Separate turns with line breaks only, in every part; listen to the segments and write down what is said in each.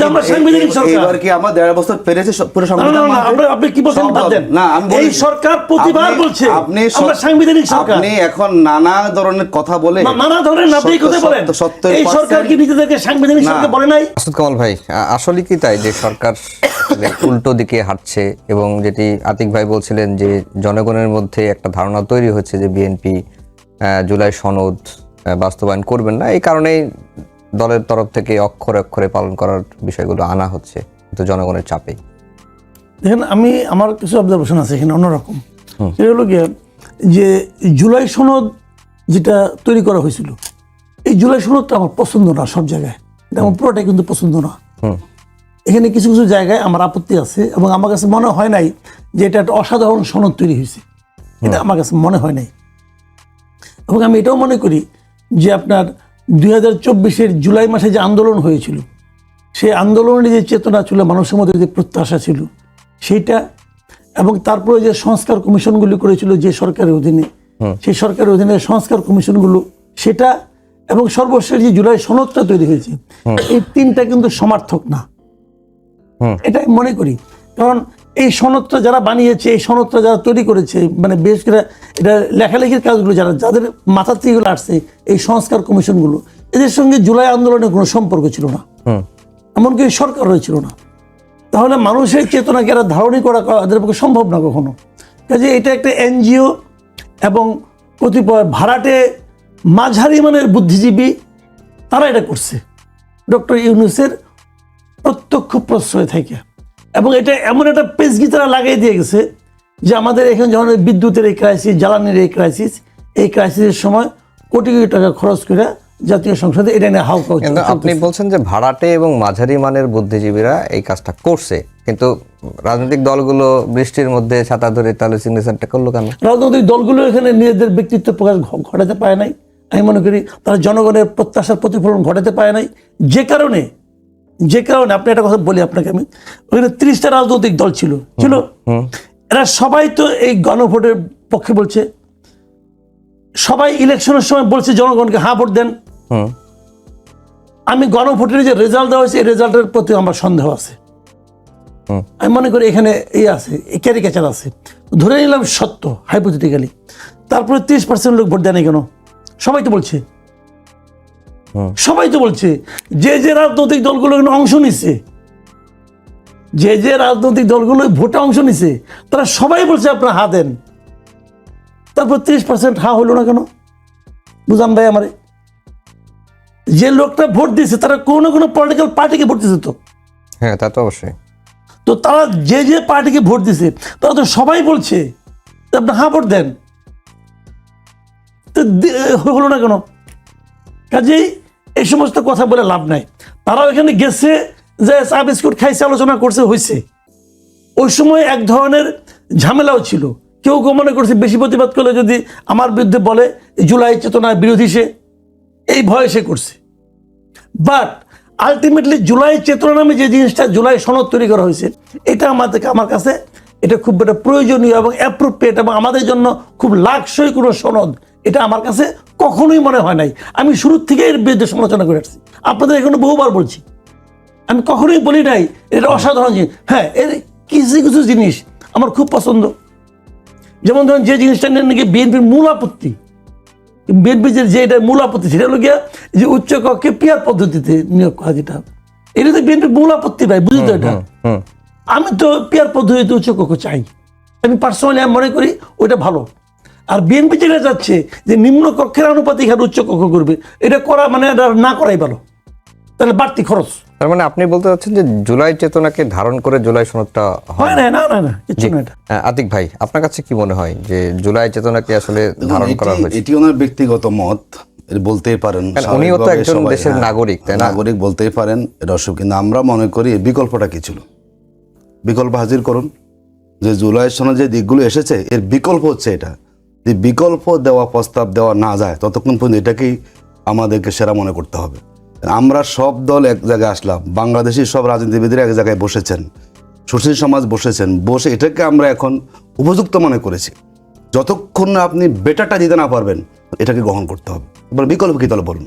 আমরা সাংবিধানিক সরকার।
এবার কি আমরা 1.5 বছর পেরেছে পুরো সংবিধান মানতে?
আপনি কি বলছেন বাদেন?
না, আমি
এই সরকার প্রতিবার বলছে আমরা সাংবিধানিক সরকার।
আপনি এখন নানা ধরনের কথা বলে,
নানা ধরনের আপনি কথা বলেন, এই সরকার কি নিজেদেরকে সাংবিধানিক সরকার বলে নাই?
মাসুদ কামাল ভাই, আসলে কি তাই যে সরকার উল্টো দিকে হাঁটছে, এবং যেটি আতিক ভাই বলছিলেন যে জনগণের মধ্যে একটা ধারণা তৈরি হচ্ছে যে বিএনপি জুলাই সনদ বাস্তবায়ন করবেন না, এই কারণেই দলের তরফ থেকে অক্ষরে অক্ষরে পালন করার বিষয়গুলো আনা হচ্ছে কিন্তু জনগণের চাপে।
দেখেন, আমার কিছু অবজারভেশন আছে এখানে অন্যরকম। সেটা হলো গিয়ে যে জুলাই সনদ যেটা তৈরি করা হয়েছিল, এই জুলাই সনদটা আমার পছন্দ না সব জায়গায়, এটা আমার পুরোটাই কিন্তু পছন্দ না। এখানে কিছু কিছু জায়গায় আমার আপত্তি আছে, এবং আমার কাছে মনে হয় নাই যে এটা একটা অসাধারণ সনদ তৈরি হয়েছে, এটা আমার কাছে মনে হয় নাই। এবং আমি এটাও মনে করি যে আপনার 2024-এর জুলাই মাসে যে আন্দোলন হয়েছিল, সেই আন্দোলনের যে চেতনা ছিল, মানুষের মধ্যে যে প্রত্যাশা ছিল সেইটা, এবং তারপরে যে সংস্কার কমিশনগুলি করেছিল যে সরকারের অধীনে, সেই সরকারের অধীনে সংস্কার কমিশনগুলো, সেটা এবং সর্বশেষ যে জুলাই সনদটা তৈরি হয়েছে, এই তিনটা কিন্তু সমার্থক না, এটাই মনে করি। কারণ এই সনদটা যারা বানিয়েছে, এই সনদটা যারা তৈরি করেছে, মানে বেশ করে এটা লেখালেখির কাজগুলো যাদের মাথা থেকে এগুলো আসছে, এই সংস্কার কমিশনগুলো, এদের সঙ্গে জুলাই আন্দোলনের কোনো সম্পর্ক ছিল না, এমনকি সরকার হয়েছিল না। তাহলে মানুষের চেতনাকে এরা ধারণই করা এদের পক্ষে সম্ভব না কখনো। কাজে এটা একটা এনজিও এবং কতিপয় ভাড়াটে মাঝারি মানের বুদ্ধিজীবী, তারা এটা করছে ডক্টর ইউনূসের প্রত্যক্ষ প্রশ্রয় থেকে। এবং এটা এমন একটা পেজগি তারা লাগিয়ে দিয়ে গেছে যে আমাদের এখানে যখন বিদ্যুতের এই ক্রাইসিস, জ্বালানির এই ক্রাইসিস, এই ক্রাইসিসের সময় কোটি কোটি টাকা খরচ করে জাতীয় সংসদে এটা নিয়ে হাউকা হচ্ছে।
আপনি বলছেন যে ভাড়াটে এবং মাঝারি মানের বুদ্ধিজীবীরা এই কাজটা করছে, কিন্তু রাজনৈতিক দলগুলো বৃষ্টির মধ্যে ছাতা ধরে তাহলে সিগনেচারটা করলো কেন?
রাজনৈতিক দলগুলো এখানে নিজেদের ব্যক্তিত্ব প্রকাশ ঘটাতে পারে নাই, আমি মনে করি তারা জনগণের প্রত্যাশার প্রতিফলন ঘটাতে পারে নাই। যে কারণে আপনি একটা কথা বলি আপনাকে, আমি ওখানে 30টা রাজনৈতিক দল ছিল, এরা সবাই তো এই গণভোটের পক্ষে বলছে, সবাই ইলেকশনের সময় বলছে জনগণকে হ্যাঁ ভোট দেন। আমি গণভোটের যে রেজাল্ট দেওয়া হয়েছে, এই রেজাল্টের প্রতি আমার সন্দেহ আছে। আমি মনে করি এখানে আছে, ক্যারিকেচার আছে। ধরে নিলাম সত্য, হাইপোথেটিক্যালি, তারপরে 30% লোক ভোট দেয় কেন? সবাই তো বলছে যে রাজনৈতিক দলগুলো অংশ নিচ্ছে, যে রাজনৈতিক দলগুলো ভোটে অংশ নিচ্ছে, তারা সবাই বলছে আপনারা হা দেন। তারপর 30% হা হলো না কেন? বুঝান ভাই আমারে। যে লোকটা ভোট দিচ্ছে তারা কোনো না কোনো পলিটিক্যাল পার্টিকে ভোট দিচ্ছে তো।
হ্যাঁ, তা তো অবশ্যই।
তো তারা যে পার্টিকে ভোট দিচ্ছে, তারা তো সবাই বলছে আপনি হা ভোট দেন, তো হলো না কেন? কাজেই এই সমস্ত কথা বলে লাভ নাই। তারাও এখানে গেছে যে চা বিস্কুট খাইছে, আলোচনা করছে, হয়েছে। ওই সময় এক ধরনের ঝামেলাও ছিল, কেউ মনে করছে বেশি প্রতিবাদ করলে যদি আমার বিরুদ্ধে বলে জুলাই চেতনার বিরোধী সে, এই ভয়ে সে করছে। বাট আলটিমেটলি জুলাই চেতনা নামে যে জিনিসটা, জুলাই সনদ তৈরি করা হয়েছে, এটা আমার কাছে এটা খুব একটা প্রয়োজনীয় এবং অ্যাপ্রোপ্রিয়েট এবং আমাদের জন্য খুব লাকসই কোনো সনদ, এটা আমার কাছে কখনোই মনে হয় নাই। আমি শুরুর থেকে এর বিরুদ্ধে সমালোচনা করে আসছি, আপনাদের এখানে বহুবার বলছি। আমি কখনোই বলি নাই এটা অসাধারণ জিনিস। হ্যাঁ, এর কিছু জিনিস আমার খুব পছন্দ। যেমন ধরেন যে জিনিসটা নিয়ে নাকি বিএনপির মূল আপত্তি, যে এটা মূল আপত্তি, সেটা হলো গিয়া যে উচ্চ কক্ষে পিয়ার পদ্ধতিতে নিয়োগ করা, যেটা এটা তো বিএনপির মূল আপত্তি ভাই, বুঝলি তো? এটা আমি তো পিয়ার পদ্ধতিতে উচ্চ কক্ষ চাই, আমি পার্সোনালি আমি মনে করি ওইটা ভালো। আর বিএনপি যেটা যাচ্ছে যে নিম্ন কক্ষের আনুপাতিক হারে উচ্চ কক্ষ করবে, এটা করা মানে এটা না করাই ভালো, তাহলে বাড়তি খরচ।
তার মানে আপনি বলতে চাচ্ছেন যে জুলাই চেতনাকে ধারণ করে জুলাই সনদটা হয় না?
না, কিছু না। এটা
আতিক ভাই, আপনার কাছে কি মনে হয় যে জুলাই চেতনাকে আসলে ধারণ করা হয়েছে?
এটি ওনার ব্যক্তিগত মত, বলতেই পারেন,
উনিও তো একজন দেশের নাগরিক, তাই না?
নাগরিক বলতেই পারেন, এটা অসুখ। কিন্তু আমরা মনে করি বিকল্পটা কি ছিল, বিকল্প হাজির করুন। যে জুলাই সনদ যে দিকগুলো এসেছে, এর বিকল্প হচ্ছে এটা। যে বিকল্প দেওয়া, প্রস্তাব দেওয়া না যায় ততক্ষণ পর্যন্ত এটাকেই আমাদেরকে সেরা মনে করতে হবে। আমরা সব দল এক জায়গায় আসলাম, বাংলাদেশি সব রাজনীতিবিদরা এক জায়গায় বসেছেন, সুশীল সমাজ বসেছেন, বসে এটাকে আমরা এখন উপযুক্ত মনে করেছি। যতক্ষণ না আপনি বেটারটা দিতে না পারবেন, এটাকে গ্রহণ করতে হবে। এবার বিকল্প কী তাহলে বলুন?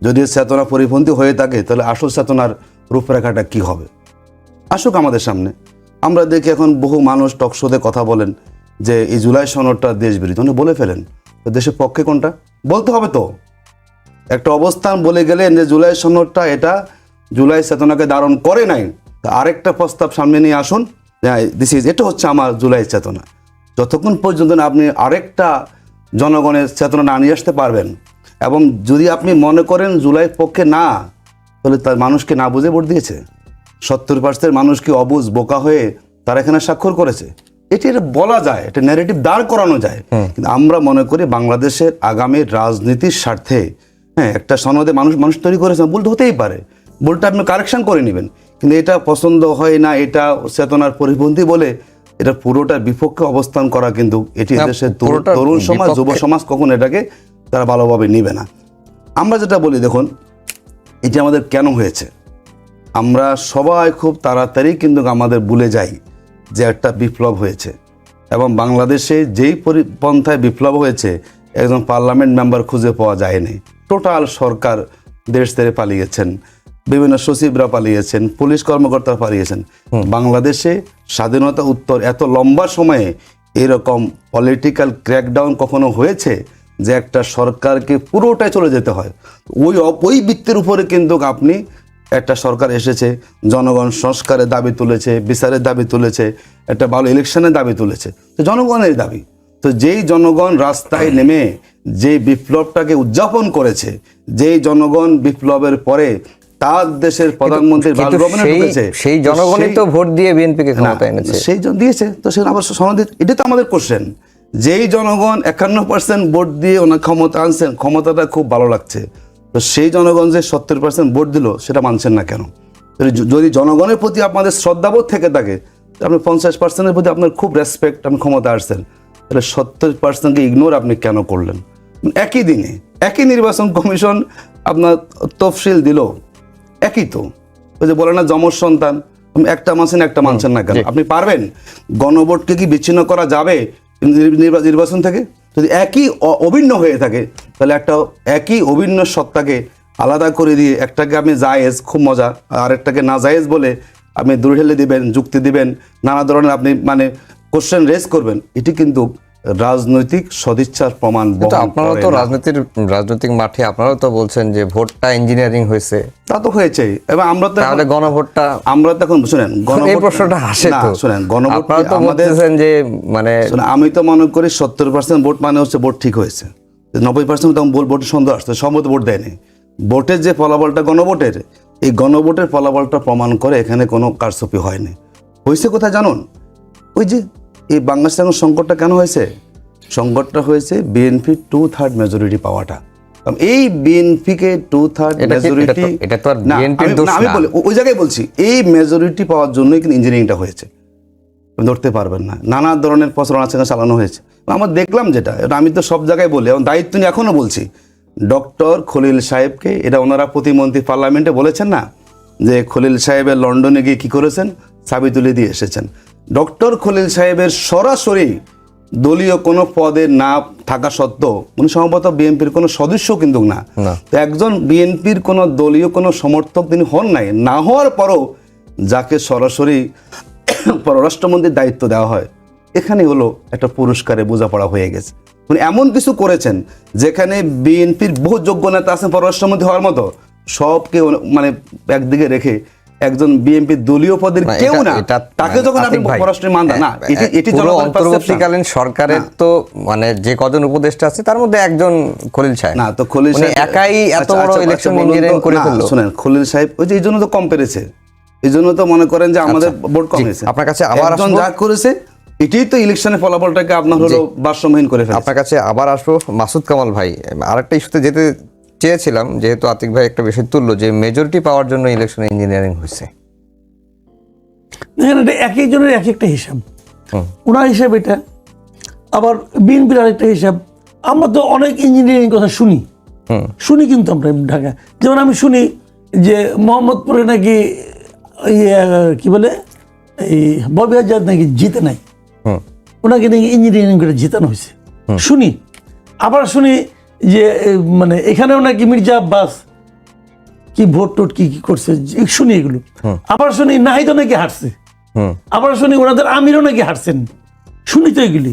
যদি চেতনা পরিপন্থী হয়ে থাকে, তাহলে আসল চেতনার রূপরেখাটা কি হবে আসুক আমাদের সামনে। আমরা দেখি এখন বহু মানুষ টকশোতে কথা বলেন যে এই জুলাই সনদটা দেশ বিরোধী, উনি বলে ফেলেন তো দেশের পক্ষে কোনটা বলতে হবে। তো একটা অবস্থান বলে গেলেন যে জুলাই সনদটা এটা জুলাই চেতনাকে ধারণ করে নাই, তা আরেকটা প্রস্তাব সামনে নিয়ে আসুন, এটা হচ্ছে আমার জুলাই চেতনা। যতক্ষণ পর্যন্ত না আপনি আরেকটা জনগণের চেতনা না নিয়ে আসতে পারবেন, এবং যদি আপনি মনে করেন জুলাই পক্ষে না, তাহলে তার মানুষকে না বুঝে ভোট দিয়েছে। 70% মানুষ কি অবুঝ বোকা হয়ে তারা এখানে স্বাক্ষর করেছে? এটা বলা যায়, এটা ন্যারেটিভ দাঁড় করানো যায়। কিন্তু আমরা মনে করি বাংলাদেশের আগামী রাজনীতির স্বার্থে একটা সনদে মানুষ তৈরি করেছে, ভুল হতেই পারে, ভুলটা আপনি কারেকশন করে নেবেন। কিন্তু এটা পছন্দ হয় না, এটা চেতনার পরিপন্থী বলে এটা পুরোটার বিপক্ষে অবস্থান করা, কিন্তু এটি দেশের তরুণ সমাজ, যুব সমাজ কখন এটাকে তারা ভালোভাবে নিবে না। আমরা যেটা বলি, দেখুন এটি আমাদের কেন হয়েছে, আমরা সবাই খুব তাড়াতাড়ি কিন্তু আমাদের ভুলে যাই যে একটা বিপ্লব হয়েছে, এবং বাংলাদেশে যেই পন্থায় বিপ্লব হয়েছে একজন পার্লামেন্ট মেম্বার খুঁজে পাওয়া যায়নি। টোটাল সরকার দেশ ছেড়ে পালিয়েছেন, বিভিন্ন সচিবরা পালিয়েছেন, পুলিশ কর্মকর্তারা পালিয়েছেন। বাংলাদেশে স্বাধীনতা উত্তর এত লম্বা সময়ে এরকম পলিটিক্যাল ক্র্যাকডাউন কখনো হয়েছে যে একটা সরকারকে পুরোটাই চলে যেতে হয়? ওই ভিত্তির উপরে কিন্তু আপনি একটা সরকার এসেছে, জনগণ সংস্কারের দাবি তুলেছে, বিচারের দাবি তুলেছে, একটা ভালো ইলেকশনের দাবি তুলেছে, তো জনগণের দাবি। তো যেই জনগণ রাস্তায় নেমে যে বিপ্লবটাকে উদযাপন করেছে, যেই জনগণ বিপ্লবের পরে তার দেশের প্রধানমন্ত্রীর বাসভবনে ঢুকেছে,
সেই জনগণই তো ভোট দিয়ে বিএনপিকে ক্ষমতায় এনেছে।
সেই জন দিয়েছে, তো সে আবার সনদে, এটা তো আমাদের কোশ্চেন। যেই জনগণ 51% ভোট দিয়ে ওনার ক্ষমতা আনছেন, ক্ষমতাটা খুব ভালো লাগছে, তো সেই জনগণ যে 70% ভোট দিল সেটা মানছেন না কেন? যদি জনগণের প্রতি আপনাদের শ্রদ্ধাবোধ থেকে থাকে, আপনি 50%-এর প্রতি আপনার খুব রেসপেক্ট, আপনি ক্ষমতা আসছেন, তাহলে 70%কে ইগনোর আপনি কেন করলেন? একই দিনে একই নির্বাচন কমিশন আপনার তফসিল দিল, একই তো। ওই যে বলে না যমজ সন্তান, একটা মানছেন একটা মানছেন না কেন? আপনি পারবেন? গণভোটকে কি বিচ্ছিন্ন করা যাবে নির্বাচন থেকে? যদি একই অভিন্ন হয়ে থাকে, তাহলে একটা একই অভিন্ন সত্তাকে আলাদা করে দিয়ে একটাকে আপনি জায়েজ, খুব মজা, আর একটাকে না জায়েজ বলে আপনি দূরে ঠেলে দিবেন, যুক্তি দিবেন, নানা ধরনের আপনি কোশ্চেন রেজ করবেন। এটি কিন্তু রাজনৈতিক সদিচ্ছার প্রমাণ বহন করে।
আপনারা তো রাজনৈতিক মাঠে আপনারাও তো বলছেন যে ভোটটা ইঞ্জিনিয়ারিং হয়েছে।
তা তো হয়েছেই, এবং আমরা তো
তাহলে গণভোটটা,
আমরা তো এখন শুনেন
এই প্রশ্নটা আসে তো,
শুনেন গণভোট
আপনারা তো বলতেছেন যে
আমি তো মনে করি 70% ভোট মানে হচ্ছে ভোট ঠিক হয়েছে, 90% তখন ভোটের সন্দেহ আসছে, সম্মত ভোট দেয়নি। ভোটের যে ফলাফলটা গণভোটের, এই গণভোটের ফলাফলটা প্রমাণ করে এখানে কোনো কারচুপি হয়নি। হয়েছে কোথায় জানুন? ওই যে এই বাংলাদেশের এখন সংকটটা কেন হয়েছে? সংকটটা হয়েছে বিএনপি 2/3 মেজরিটি পাওয়াটা। এই বিএনপিকে 2/3 মেজরিটি, আমি বলি ওই জায়গায় বলছি, এই মেজরিটি পাওয়ার জন্যই কিন্তু ইঞ্জিনিয়ারিংটা হয়েছে। ধরতে পারবেন না, নানা ধরনের প্রচারণা চালানো হয়েছে। আমরা দেখলাম যেটা, আমি তো সব জায়গায় বলি এবং দায়িত্ব নিয়ে এখনো বলছি, ডক্টর খলিল সাহেবকে, এটা ওনারা প্রতিমন্ত্রী পার্লামেন্টে বলেছেন না যে খলিল সাহেবের লন্ডনে গিয়ে কি করেছেন, চাবি তুলে দিয়ে এসেছেন। ডক্টর খলিল সাহেবের সরাসরি দলীয় কোনো পদে না থাকা সত্ত্বেও, উনি সম্ভবত বিএনপির কোনো সদস্য কিন্তু না, তো একজন বিএনপির কোনো দলীয় কোনো সমর্থক তিনি হন নাই, না হওয়ার পরও যাকে সরাসরি পররাষ্ট্রমন্ত্রীর দায়িত্ব দেওয়া হয়, এখানে হলো একটা পুরস্কারে বোঝাপড়া হয়ে গেছে। উনি এমন কিছু করেছেন যেখানে বিএনপির বহু যোগ্য নেতা আছেন পররাষ্ট্রমন্ত্রী হওয়ার মতো, সবকে একদিকে রেখে একজন বিএনপি দলীয় পদের কেউ না, তাকে যখন আপনি পররাষ্ট্রের মান না, এটি
অন্তর্বর্তীকালীন সরকারের তো যে কজন উপদেষ্টা আছে তার মধ্যে একজন খলিল সাহেব
না, তো খলিল সাহেব
একাই এত বড় ইলেকশন ইঞ্জিনিয়ারিং করে ফেললো।
শুনেন, খলিল সাহেব ওই যে এই জন্য তো কম পেরেছে, এই জন্য তো মনে করেন যে আমাদের ভোট কম হয়েছে।
আপনার কাছে আবার
একজন যা করেছে, এটাই তো ইলেকশনের ফলাফলটাকে আপনার হলো ভারসাম্যহীন করে ফেলেছে।
আপনার কাছে আবার আসবো মাসুদ কামাল ভাই, আরেকটা ইস্যুতে যেতে চেয়েছিলাম, যেহেতু আতিক ভাই একটা বিষয় তুললো যে মেজরিটি পাওয়ার জন্য ইলেকশন ইঞ্জিনিয়ারিং হয়েছে।
দেখেন, এটা এক একজনের এক একটা হিসাব, ওনার হিসাব এটা, আবার বিএনপির আরেকটা হিসাব। আমরা তো অনেক ইঞ্জিনিয়ারিং কথা শুনি কিন্তু আমরা ঢাকা, যেমন আমি শুনি যে মোহাম্মদপুরে নাকি কি বলে এই ববি আজাদ নাকি জিতে নাই, ওনাকে নাকি ইঞ্জিনিয়ারিং করে জিতানো হয়েছে শুনি। আবার শুনি যে এখানেও নাকি মির্জা আব্বাস কি ভোট টোট কি কি করছে শুনি এগুলো। আবার শুনি নাহিদও নাকি হারছে, আবার শুনি ওনাদের আমিরও নাকি হারছেন, শুনি তো এগুলি।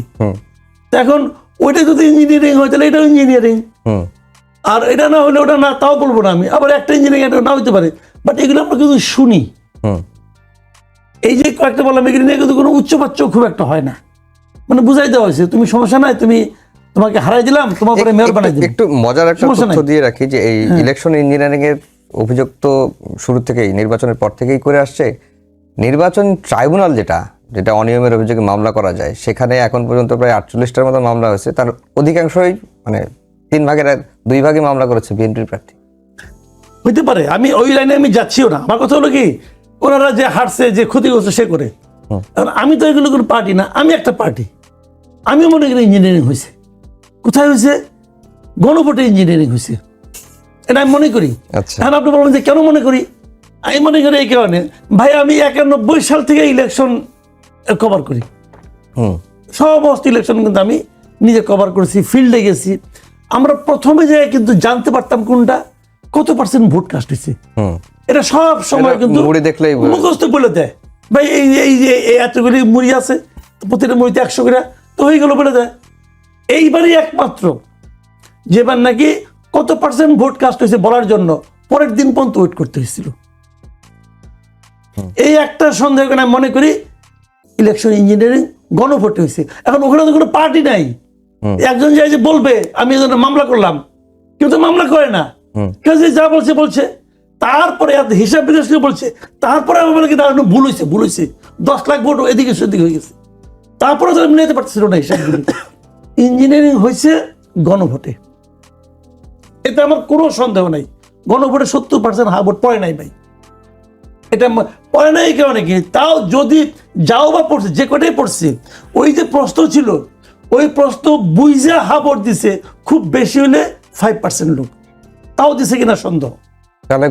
তো এখন ওইটা যদি ইঞ্জিনিয়ারিং হয় তাহলে এটাও ইঞ্জিনিয়ারিং, আর এটা না হলে ওটা না, তাও বলবো না আমি। আবার একটা ইঞ্জিনিয়ারিং এটা না হইতে পারে, বাট এগুলো আমরা কিন্তু শুনি। এই যে কয়েকটা বললাম এগুলি নিয়ে কিন্তু কোনো উচ্চবাচ্য খুব একটা হয় না, মানে বুঝাই দেওয়া হয়েছে তুমি সমস্যা নাই, তুমি তোমাকে হারাই দিলাম, তোমার পরে মেয়র বানাই দিলাম।
একটু মজার একটা তথ্য দিয়ে রাখি যে এই ইলেকশন ইঞ্জিনিয়ারিং এর অভিযোগ তো শুরু থেকেই, নির্বাচনের পর থেকেই করে আসছে। নির্বাচন ট্রাইব্যুনাল যেটা অনিয়মের অভিযোগে মামলা করা যায়, সেখানে এখন পর্যন্ত প্রায় 48টার মতো মামলা হয়েছে, তার অধিকাংশই মানে 2 ভাগে মামলা করেছে বিএনপির প্রার্থী।
হইতে পারে, আমি ওই লাইনে আমি যাচ্ছিও না। আমার কথা হলো কি, ওনারা যে হারছে, যে ক্ষতি করছে সে করে। কারণ আমি তো এগুলো কোনো পার্টি না, আমি একটা পার্টি। আমি মনে করি ইঞ্জিনিয়ারিং হয়েছে। কোথায় হয়েছে? গণভোটে ইঞ্জিনিয়ারিং হয়েছে, এটা আমি মনে করি।
আচ্ছা,
এখন আপনি বলবেন যে কেন মনে করি? আমি মনে করি এই কারণে, ভাই আমি 91 সাল থেকে ইলেকশন কভার করি, সমস্ত ইলেকশন কিন্তু আমি নিজে কভার করেছি, ফিল্ডে গেছি। আমরা প্রথমে যে কিন্তু জানতে পারতাম কোনটা কত পার্সেন্ট ভোট কাস্ট হয়েছে, এটা সব সময় কিন্তু
মুড়ি দেখলেই
মুখস্থ বলে দেয়। ভাই এই যে এতগুলি মুড়ি আছে, প্রতিটা মুড়িতে 100 করে, তো হয়ে গেল বলে দেয়। এইবারই একমাত্র যেবার নাকি কত পার্সেন্ট ভোট কাস্ট হয়েছে বলার জন্য পরের দিন পর্যন্ত ওয়েট করতে হয়েছিল। এই একটা সন্দেহ করে আমি মনে করি ইলেকশন ইঞ্জিনিয়ারিং গণভোটে হয়েছে। এখন ওখানে তো কোনো পার্টি নাই, একজন যাই যে বলবে আমি এই জন্য মামলা করলাম, কেউ তো মামলা করে না, কেউ যে যা বলছে বলছে, তারপরে হিসাব বিকাশ করে বলছে, তারপরে আমার বলে কি দাঁড়ানো ভুল হয়েছে 10 লাখ ভোট এদিকে সেদিকে হয়ে গেছে, তারপরে তো নিতে পারছিল না হিসাবগুলো। ইঞ্জিনিয়ারিং হয়েছে গণভোটে, এতে আমার কোনো সন্দেহ নাই। গণভোটে 70% হা ভোট পড়ে নাই ভাই, এটা পড়ে নাই কেউ নাকি, তাও যদি যাও বা পড়ছে, যে কটাই পড়ছে, ওই যে প্রশ্ন ছিল, ওই প্রশ্ন বুঝা হা ভোট দিছে খুব বেশি হলে 5% লোক, তাও দিছে কিনা সন্দেহ।
তাহলে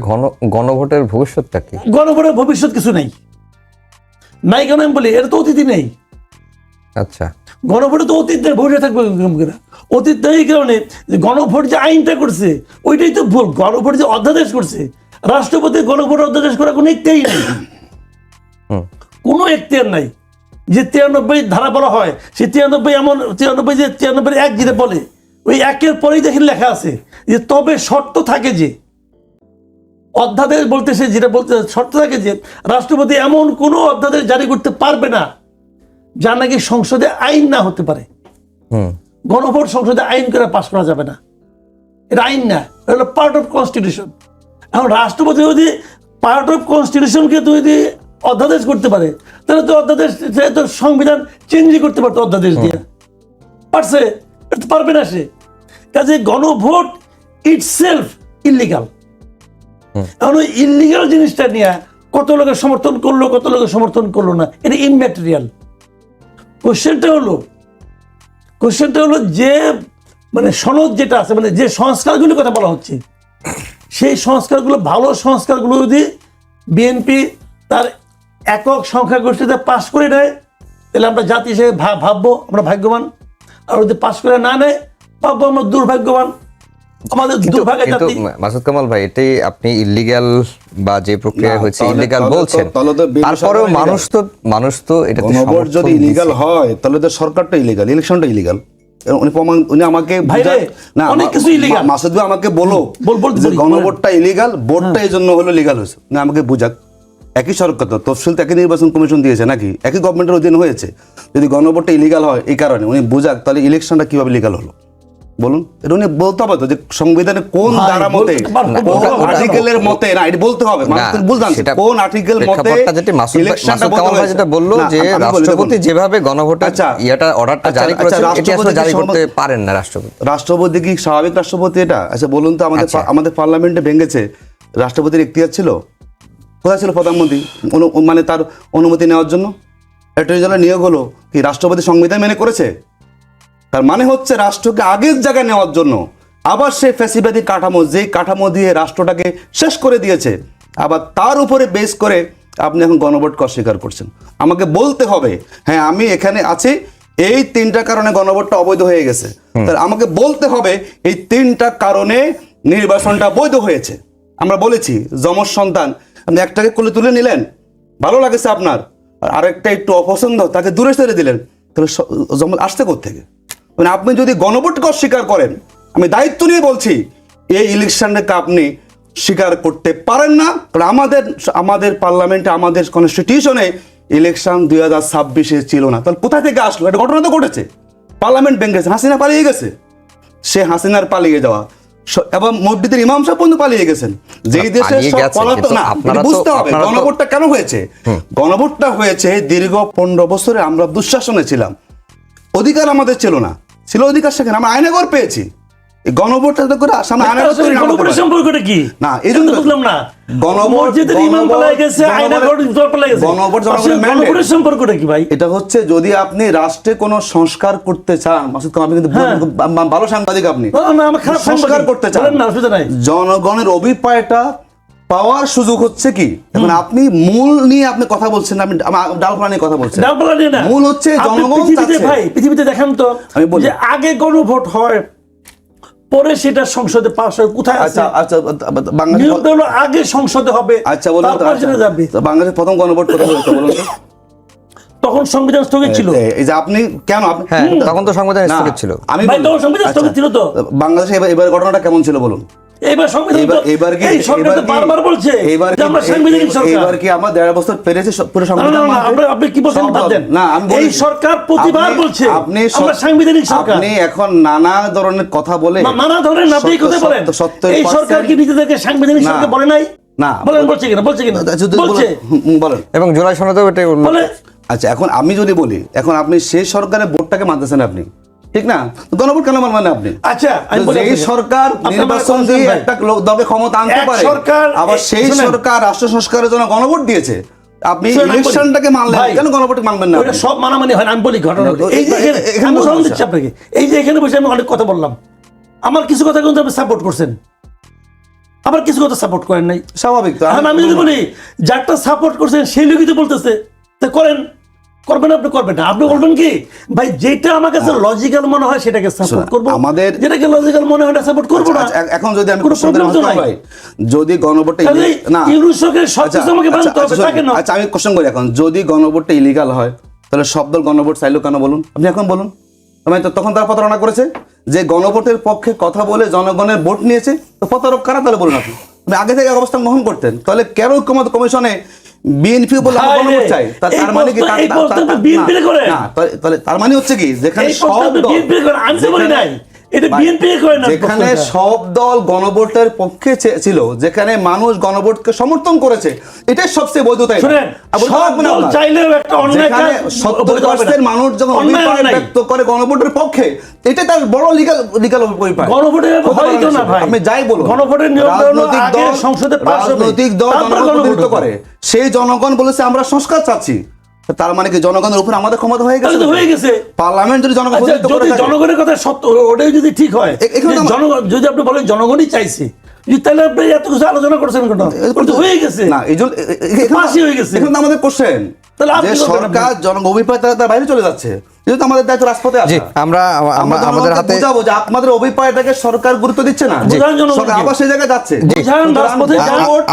গণভোটের ভবিষ্যৎটা কি?
গণভোটের ভবিষ্যৎ কিছু নাই, নাই কেন আমি বলি, এটা তো অতীতই নেই।
আচ্ছা,
গণভোটে তো অতীত নেই, ভবিষ্যৎ থাকবে কিনা? অতীত নেই এই কারণে যে গণভোট যে আইনটা করছে ওইটাই তো ভুল। গণভোট যে অধ্যাদেশ করছে, রাষ্ট্রপতি গণভোট অধ্যাদেশ করার কোনো এখতিয়ারই নাই, কোনো এখতিয়ার নাই। যে 93 ধারা বলা হয়, সেই 93 এমন 93 যে 93 এক যেটা বলে, ওই একের পরেই দেখেন লেখা আছে যে তবে শর্ত থাকে যে, অধ্যাদেশ বলতে সে যেটা বলতে শর্ত থাকে যে রাষ্ট্রপতি এমন কোনো অধ্যাদেশ জারি করতে পারবে না যা নাকি সংসদে আইন না হতে পারে। গণভোট সংসদে আইন করে পাশ করা যাবে না, এটা আইন না, এটা হলো পার্ট অফ কনস্টিটিউশন। এখন রাষ্ট্রপতি যদি পার্ট অফ কনস্টিটিউশনকে যদি অধ্যাদেশ করতে পারে, তাহলে তো অধ্যাদেশ তো সংবিধান চেঞ্জই করতে পারতো অধ্যাদেশ দিয়ে, পারছে? এটা পারবে না সে। কাজে গণভোট ইটসেলফ ইলিগাল। এখন ওই ইলিগাল জিনিসটা নিয়ে কত লোকের সমর্থন করলো, কত লোকের সমর্থন করলো না, এটা ইমম্যাটেরিয়াল। কোশ্চেনটা হলো যে মানে সনদ যেটা আছে, মানে যে সংস্কারগুলির কথা বলা হচ্ছে, সেই সংস্কারগুলো, ভালো সংস্কারগুলো যদি বিএনপি তার একক সংখ্যাগোষ্ঠীতে পাশ করে নেয়, তাহলে আমরা জাতি হিসেবে ভাববো আমরা ভাগ্যবান। আর যদি পাশ করে না নেয়, ভাববো আমরা দুর্ভাগ্যবান, আমাদের দুর্ভাগ্য জাতি।
মাসুদ কামাল ভাই, এটাই আপনি ইলিগাল বা যে প্রক্রিয়া হয়েছে ইলিগাল বলছেন, তারপরেও মানুষ তো এটা
গণভোট যদি ইলিগাল হয় তাহলে তো সরকারটা ইলিগাল, ইলেকশনটা ইলিগাল। উনি আমাকে মাসুদ ভাই আমাকে বলো যে গণভোটটা ইলিগাল, ভোটটা এই জন্য হলো লিগাল হয়েছে, না আমাকে বুঝাক। একই সরকার তো, তফসিল তো একই নির্বাচন কমিশন দিয়েছে নাকি, একই গভর্নমেন্টের অধীন হয়েছে। যদি গণভোটটা ইলিগাল হয় এই কারণে উনি বুঝাক, তাহলে ইলেকশনটা কিভাবে লিগাল হলো বলুন? এটা উনি বলতে হবে তো, যে সংবিধানে কোন ধারা মতে, কোন আর্টিকেলের মতে, না এটা বলতে হবে, বুঝলাম কোন আর্টিকেল মতে ইলেকশনটা
যেটা বললো যে রাষ্ট্রপতি যেভাবে গণভোটের ইয়াটা অর্ডারটা জারি করেছেন, এটা আসলে জারি করতে পারেন না রাষ্ট্রপতি।
রাষ্ট্রপতি কি স্বাভাবিক রাষ্ট্রপতি এটা? আচ্ছা বলুন তো, আমাদের পার্লামেন্টে ভেঙেছে, রাষ্ট্রপতির এখতিয়ার ছিল? কোথায় ছিল প্রধানমন্ত্রী মানে তার অনুমতি নেওয়ার জন্য? অ্যাটর্নি জেনারেল নিয়োগ হলো কি রাষ্ট্রপতি সংবিধান মেনে করেছে? তার মানে হচ্ছে রাষ্ট্রকে আগের জায়গায় নেওয়ার জন্য আবার সেই ফ্যাসিবাদী কাঠামো, যেই কাঠামো দিয়ে রাষ্ট্রটাকে শেষ করে দিয়েছে, আবার তার উপরে বেস করে আপনি এখন গণভোটকে অস্বীকার করছেন। আমাকে বলতে হবে হ্যাঁ আমি এখানে আছি, এই 3টা কারণে গণভোটটা অবৈধ হয়ে গেছে, তাহলে আমাকে বলতে হবে এই 3টা কারণে নির্বাচনটা বৈধ হয়েছে। আমরা বলেছি যমজ সন্তান, আপনি একটাকে কোলে তুলে নিলেন, ভালো লাগেছে আপনার, আর আরেকটা একটু অপছন্দ, তাকে দূরে সরে দিলেন, তাহলে যমজ আসছে কোত্থেকে? মানে আপনি যদি গণভোটকে অস্বীকার করেন, আমি দায়িত্ব নিয়ে বলছি, এই ইলেকশনটাকে আপনি স্বীকার করতে পারেন না। কারণ আমাদের পার্লামেন্টে, আমাদের কনস্টিটিউশনে ইলেকশন 2026-এ ছিল না। তাহলে কোথা থেকে আসলো? একটা ঘটনা তো ঘটেছে, পার্লামেন্ট ভেঙেছে, হাসিনা পালিয়ে গেছে। সে হাসিনার পালিয়ে যাওয়া এবং মসজিদের ইমাম সাহেব পর্যন্ত পালিয়ে গেছেন। যেই দেশে বুঝতে হবে গণভোটটা কেন হয়েছে। গণভোটটা হয়েছে দীর্ঘ 15 বছরে আমরা দুঃশাসনে ছিলাম, অধিকার আমাদের ছিল না, ছিল অধিকার সেখানে আমরা আইনাগর পেয়েছি। গণভোটটা তো করে সামনে আইনাগর তৈরি
গণভোটের সম্পর্কটা কি?
না, এই জন্য
বুঝলাম না। মসজিদের ইমাম পালিয়ে গেছে, আইনাগর পালিয়ে গেছে, গণভোটের সম্পর্কটা কি ভাই?
এটা হচ্ছে যদি আপনি রাষ্ট্রে কোনো সংস্কার করতে চান, মাসুদ খান, আপনি কিন্তু ভালো সাংবাদিক, আপনি সংস্কার করতে চান, জনগণের অভিপ্রায়টা পাওয়ার সুযোগ হচ্ছে কি? এখন আপনি মূল নিয়ে আপনি কথা বলছেন, আপনি ডালপালা নিয়ে কথা বলছেন।
ডালপালা নিয়ে না,
মূল হচ্ছে জনগণ চাচ্ছে।
ভাই পৃথিবীতে দেখেন তো যে আগে গণভোট হয়, পরে সেটা সংসদে পাস হয়, কোথায় আছে?
আচ্ছা বাংলাদেশ
আগে সংসদে হবে,
আচ্ছা বলুন তো,
যাবে।
বাংলাদেশের প্রথম গণভোট কোথায় হয়েছে বলুন তো?
তখন সংবিধান স্থগিত ছিল।
এই যে আপনি কেন,
তখন তো সংবিধান স্থগিত ছিল।
আমি
তখন সংবিধান স্থগিত ছিল। তো
বাংলাদেশে এবার ঘটনাটা কেমন ছিল বলুন?
এবার সংবিধান এই সরকার তো বারবার বলছে যে আমরা সাংবিধানিক সরকার।
এবার কি আমরা 1.5 বছর পেরেছে পুরো সংবিধান মানতে?
আপনি কি বলছেন বাদেন?
না, আমি
এই সরকার প্রতিবার বলছে আমরা সাংবিধানিক সরকার।
আপনি এখন নানা ধরনের কথা বলে,
নানা ধরনের আপনি কথা বলেন, এই সরকার কি নিজেদেরকে সাংবিধানিক সরকার বলে নাই?
না
বলেন, বলছে কিনা? বলছে কিনা? বলছে,
বলেন।
এবং জুলাই সনদেও এটা
বলে।
আচ্ছা, এখন আমি যদি বলি, এখন আপনি সেই সরকারের ভোটটাকে মানতেছেন, আপনি ঠিক না? গণভোট কেন মানবেন আপনি?
আচ্ছা,
এই সরকার নির্বাচন দিয়ে একটা দলকে ক্ষমতা আনতে পারে, আবার সেই সরকার রাষ্ট্র সংস্কারের জন্য গণভোট দিয়েছে, আপনি ইলেকশনটাকে মানলেন, কেন গণভোট মানবেন না?
সব মানামানি হয় না। আমি বলি ঘটনা, এই যে এখানে উদাহরণ দিচ্ছি আপনাকে, এই যে এখানে বসে আমি অনেক কথা বললাম, আমার কিছু কথা কিন্তু আপনি সাপোর্ট করছেন, আবার কিছু কথা সাপোর্ট করেন নাই,
স্বাভাবিক তো।
এখন আমি যদি বলি যারটা সাপোর্ট করছেন সেই লোকই তো বলতেছে করেন, করবেন আপনি, করবেন না, আপনি বলবেন কি ভাই যেটা আমার কাছে লজিক্যাল মনে হয় সেটাকে সাপোর্ট করব,
আমাদের
যেটাকে লজিক্যাল মনে হয় না সাপোর্ট করব না।
এখন যদি আমি যদি গণভোটটা না,
ইউনুসকে সবকিছু আমাকে মানতে হবে, তাকে না।
আচ্ছা, আমি কোশ্চেন করি, এখন যদি গণভোটটা ইলিগাল হয়, তাহলে সব দল গণভোট চাইলো কেন বলুন? আপনি এখন বলুন। তখন তারা প্রতারণা করেছে, যে গণভোটের পক্ষে কথা বলে জনগণের ভোট নিয়েছে, তো প্রতারক কারা? তাহলে বলুন আপনি আগে থেকে অবস্থান গ্রহণ করতেন, তাহলে কেন কমিশনে বিএনপি বলে গণভোট চাই? তার মানে কি? তার মানে হচ্ছে কি, যেখানে সব যেখানে সব দল গণভোটের পক্ষে ছিল, যেখানে মানুষ গণভোটকে সমর্থন করেছে, এটাই সবচেয়ে বৈধতা। মানুষ যখন অভিপ্রায় ব্যক্ত করে গণভোটের পক্ষে, এটা তার বড় লিগাল অভিপ্রায়। আপনি যাই বলুন, রাজনৈতিক দল জনগণ করে, সেই জনগণ বলেছে আমরা সংস্কার চাচ্ছি, তার মানে কি জনগণের উপর আমাদের ক্ষমতা হয়ে গেছে? পার্লামেন্ট যদি
জনগণের কথা সত্য, ওটাই যদি ঠিক হয়, জনগণ যদি আপনি বলেন জনগণই চাইছে, তাহলে আপনি এত কিছু আলোচনা করছেন কেন? হয়ে গেছে না, এই জন্য হয়ে গেছে।
এখন আমাদের কোশ্চেন, তাহলে সরকার জনগণ অভিপ্রায় তার বাইরে চলে যাচ্ছে, যেহেতু আমাদের দায়িত্ব রাজপথে আছে,
আমরা আমাদের হাতে
বুঝাবো যে আপনাদের অভিপ্রায়টাকে সরকার গুরুত্ব দিচ্ছে না, সরকার আবার সেই জায়গায় যাচ্ছে।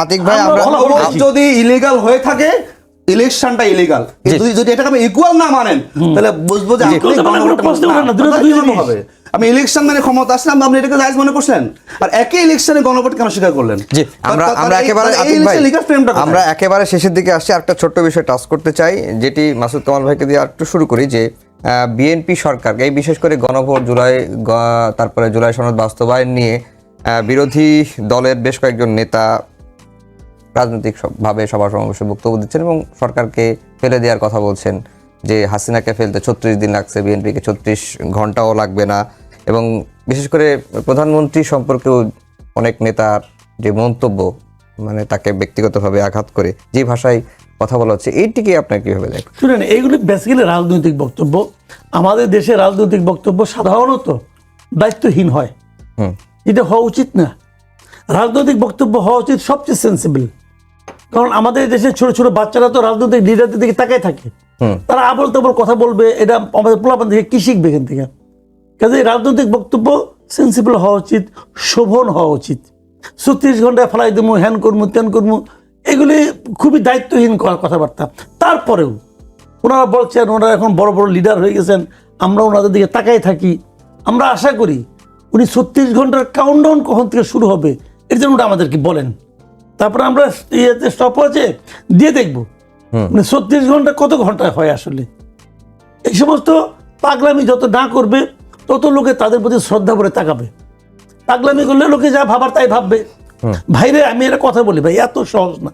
আতিক ভাই,
যদি ইলিগাল হয়ে থাকে, ইলেকশনটা ইলিগাল, যদি এটাকে আপনি ইকুয়াল না মানেন, তাহলে বুঝবো যে হবে আমি ইলেকশন মানে ক্ষমতা আসলাম, আপনি এটাকে জায়েজ মনে করছেন, আর একই ইলেকশনে গণভোট কেন স্বীকার করলেন?
জি, আমরা একেবারে শেষের দিকে আসছি। একটা ছোট্ট বিষয় টাচ করতে চাই, যেটি মাসুদ কামাল ভাইকে দিয়ে একটু শুরু করি, যে বিএনপি সরকার এই বিশেষ করে গণভোট তারপরে জুলাই সনদ বাস্তবায়ন নিয়ে বিরোধী দলের বেশ কয়েকজন নেতা রাজনৈতিক ভাবে সভা সমাবেশে বক্তব্য দিচ্ছেন এবং সরকারকে ফেলে দেওয়ার কথা বলছেন, যে হাসিনাকে ফেলতে 36 দিন লাগছে, বিএনপিকে 36 ঘন্টাও লাগবে না, এবং বিশেষ করে প্রধানমন্ত্রী সম্পর্কেও অনেক নেতার যে মন্তব্য, মানে তাকে ব্যক্তিগতভাবে আঘাত করে যে ভাষায় কথা বলা হচ্ছে, এইটিকে আপনার কিভাবে দেখেন?
শুনেন, এইগুলি বেসিক্যালি রাজনৈতিক বক্তব্য। আমাদের দেশে রাজনৈতিক বক্তব্য সাধারণত দায়িত্বহীন হয়, এটা হওয়া উচিত না। রাজনৈতিক বক্তব্য হওয়া উচিত সবচেয়ে সেন্সিবল, কারণ আমাদের দেশে ছোট ছোট বাচ্চারা তো রাজনৈতিক লিডারদের দিকে তাকায় থাকে, তারা আবল তাবল কথা বলবে, এটা আমাদের পোলাপান থেকে কি শিখবে এখান থেকে? কাজে রাজনৈতিক বক্তব্য সেন্সিবল হওয়া উচিত, শোভন হওয়া উচিত। 36 ঘন্টায় ফেলাই দেবো, হ্যান করবো ত্যান করবো, এগুলি খুবই দায়িত্বহীন কথাবার্তা। তারপরেও ওনারা বলছেন, ওনারা এখন বড় বড় লিডার হয়ে গেছেন, আমরা ওনাদের দিকে তাকাই থাকি। আমরা আশা করি উনি 36 ঘন্টার কাউন্টডাউন কখন থেকে শুরু হবে এর জন্য ওটা আমাদেরকে বলেন, তারপরে আমরা ইয়েতে স্টপ আছে দিয়ে দেখবো মানে 36 ঘন্টা কত ঘন্টায় হয় আসলে। এই সমস্ত পাগলামি যত না করবে তত লোকে তাদের প্রতি শ্রদ্ধা করে তাকাবে। পাগলামি করলে লোকে যা ভাবার তাই ভাববে। ভাইরে আমি একটা কথা বলি ভাই, এত সহজ না,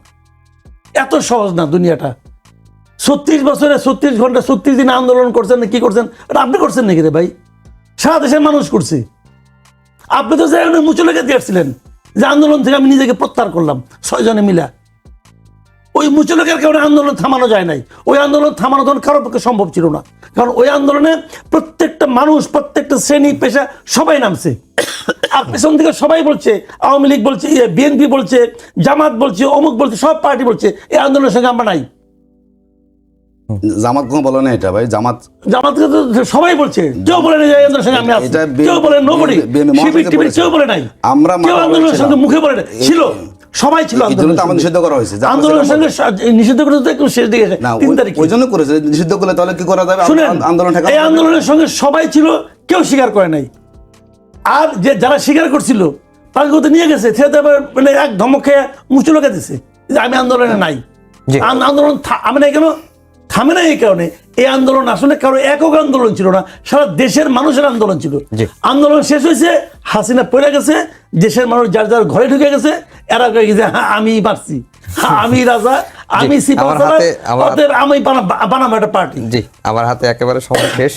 এত সহজ না দুনিয়াটা। 36 বছরে 36 ঘন্টা 36 দিন আন্দোলন করছেন না, কি করছেন এটা আপনি করছেন নাকি রে ভাই? সারা দেশের মানুষ করছে। আপনি তো যাই মুচো লেগে দিয়েছিলেন যে আন্দোলন থেকে আমি নিজেকে প্রত্যাহার করলাম 6 জনে মিলা। ওই মুচলকের কারণে আন্দোলন থামানো যায় নাই। ওই আন্দোলন থামানো তখন কারোর পক্ষে সম্ভব ছিল না, কারণ ওই আন্দোলনে প্রত্যেকটা মানুষ, প্রত্যেকটা শ্রেণী পেশা সবাই নামছে। আর পেছন থেকে সবাই বলছে, আওয়ামী লীগ বলছে, বিএনপি বলছে, জামাত বলছে, অমুক বলছে, সব পার্টি বলছে এই আন্দোলনের সঙ্গে আমরা নাই।
জামাত কোনো বলে না এটা ভাই,
জামাতকে তো সবাই বলছে, কেউ বলে নাই আন্দোলনের সঙ্গে আমি আছি, কেউ বলে নোবডি, শিবির টিবির কেউ বলে নাই,
আমরা
কেউ আন্দোলনের সঙ্গে মুখে বলে নাই, ছিল সবাই ছিল
নিষিদ্ধ করা হয়েছে
আন্দোলনের সঙ্গে। নিষিদ্ধ করে তো একটু শেষ দিকে 3 তারিখ
ওই জন্য করেছে, নিষিদ্ধ করলে তাহলে কি করা যাবে? আন্দোলন
এই আন্দোলনের সঙ্গে সবাই ছিল, কেউ স্বীকার করে নাই। আর যে যারা স্বীকার করছিল তাকে তো নিয়ে গেছে, মানে এক ধমক খেয়ে মুচু লোকে দিছে যে আমি আন্দোলনে নাই। আন্দোলন আমি নাই কেন থামে না, এই কারণে এই আন্দোলন আসলে কারো একক আন্দোলন ছিল না, সারা দেশের মানুষের আন্দোলন ছিল। আন্দোলন শেষ হয়েছে, হাসিনা পড়ে গেছে, দেশের মানুষ যার যার ঘরে ঢুকে গেছে, এরা কয়ে গেছে আমি পারছি, আমি রাজা, আমি সিপাহ, আমি বানাবো একটা পার্টি।
জি, আমার হাতে একেবারে সময় শেষ।